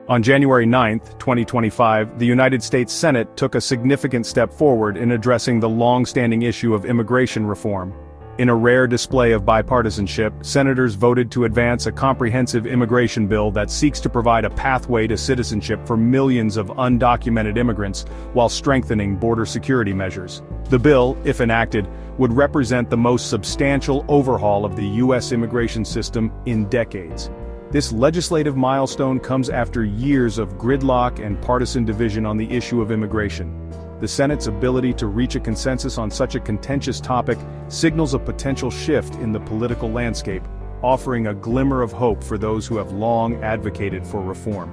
On January 9, 2025, the United States Senate took a significant step forward in addressing the long-standing issue of immigration reform. In a rare display of bipartisanship, senators voted to advance a comprehensive immigration bill that seeks to provide a pathway to citizenship for millions of undocumented immigrants while strengthening border security measures. The bill, if enacted, would represent the most substantial overhaul of the U.S. immigration system in decades. This legislative milestone comes after years of gridlock and partisan division on the issue of immigration. The Senate's ability to reach a consensus on such a contentious topic signals a potential shift in the political landscape, offering a glimmer of hope for those who have long advocated for reform.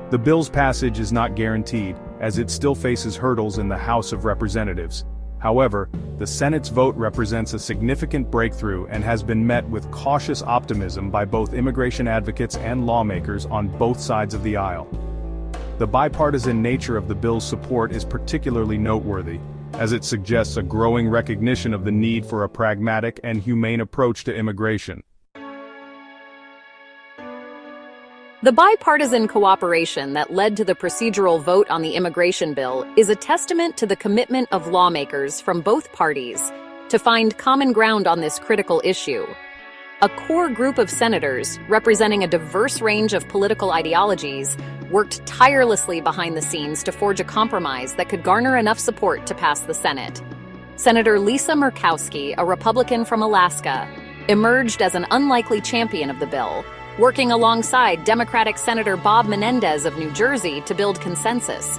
The bill's passage is not guaranteed, as it still faces hurdles in the House of Representatives. However, the Senate's vote represents a significant breakthrough and has been met with cautious optimism by both immigration advocates and lawmakers on both sides of the aisle. The bipartisan nature of the bill's support is particularly noteworthy, as it suggests a growing recognition of the need for a pragmatic and humane approach to immigration. The bipartisan cooperation that led to the procedural vote on the immigration bill is a testament to the commitment of lawmakers from both parties to find common ground on this critical issue. A core group of senators, representing a diverse range of political ideologies, worked tirelessly behind the scenes to forge a compromise that could garner enough support to pass the Senate. Senator Lisa Murkowski, a Republican from Alaska, emerged as an unlikely champion of the bill, working alongside Democratic Senator Bob Menendez of New Jersey to build consensus.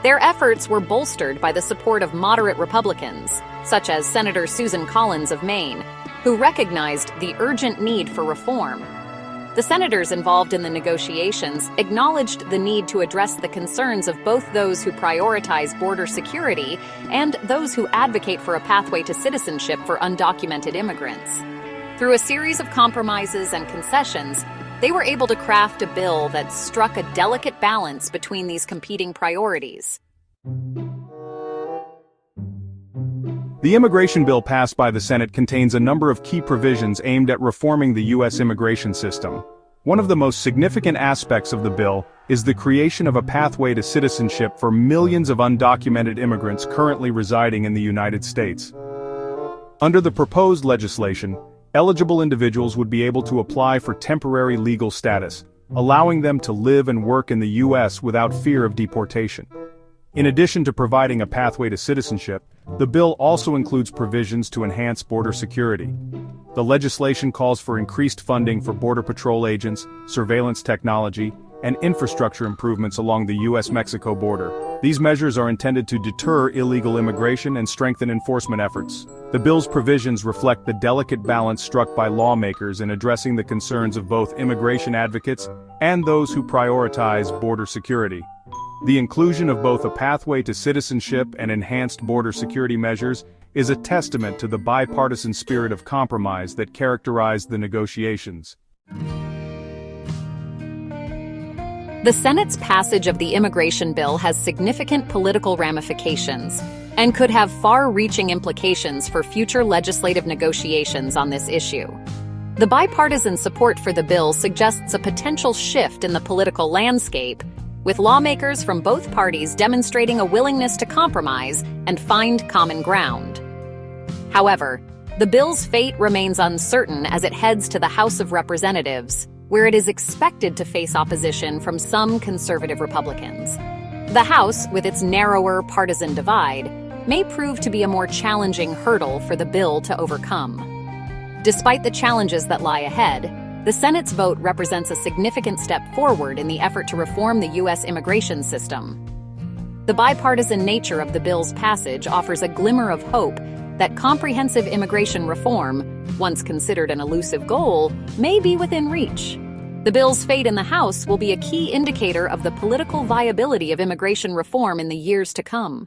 Their efforts were bolstered by the support of moderate Republicans, such as Senator Susan Collins of Maine, who recognized the urgent need for reform. The senators involved in the negotiations acknowledged the need to address the concerns of both those who prioritize border security and those who advocate for a pathway to citizenship for undocumented immigrants. Through a series of compromises and concessions, they were able to craft a bill that struck a delicate balance between these competing priorities. The immigration bill passed by the Senate contains a number of key provisions aimed at reforming the U.S. immigration system. One of the most significant aspects of the bill is the creation of a pathway to citizenship for millions of undocumented immigrants currently residing in the United States. Under the proposed legislation, eligible individuals would be able to apply for temporary legal status, allowing them to live and work in the U.S. without fear of deportation. In addition to providing a pathway to citizenship, the bill also includes provisions to enhance border security. The legislation calls for increased funding for Border Patrol agents, surveillance technology, and infrastructure improvements along the U.S.-Mexico border. These measures are intended to deter illegal immigration and strengthen enforcement efforts. The bill's provisions reflect the delicate balance struck by lawmakers in addressing the concerns of both immigration advocates and those who prioritize border security. The inclusion of both a pathway to citizenship and enhanced border security measures is a testament to the bipartisan spirit of compromise that characterized the negotiations. The Senate's passage of the immigration bill has significant political ramifications and could have far-reaching implications for future legislative negotiations on this issue. The bipartisan support for the bill suggests a potential shift in the political landscape, with lawmakers from both parties demonstrating a willingness to compromise and find common ground. However, the bill's fate remains uncertain as it heads to the House of Representatives, where it is expected to face opposition from some conservative Republicans. The House, with its narrower partisan divide, may prove to be a more challenging hurdle for the bill to overcome. Despite the challenges that lie ahead, the Senate's vote represents a significant step forward in the effort to reform the U.S. immigration system. The bipartisan nature of the bill's passage offers a glimmer of hope that comprehensive immigration reform, once considered an elusive goal, may be within reach. The bill's fate in the House will be a key indicator of the political viability of immigration reform in the years to come.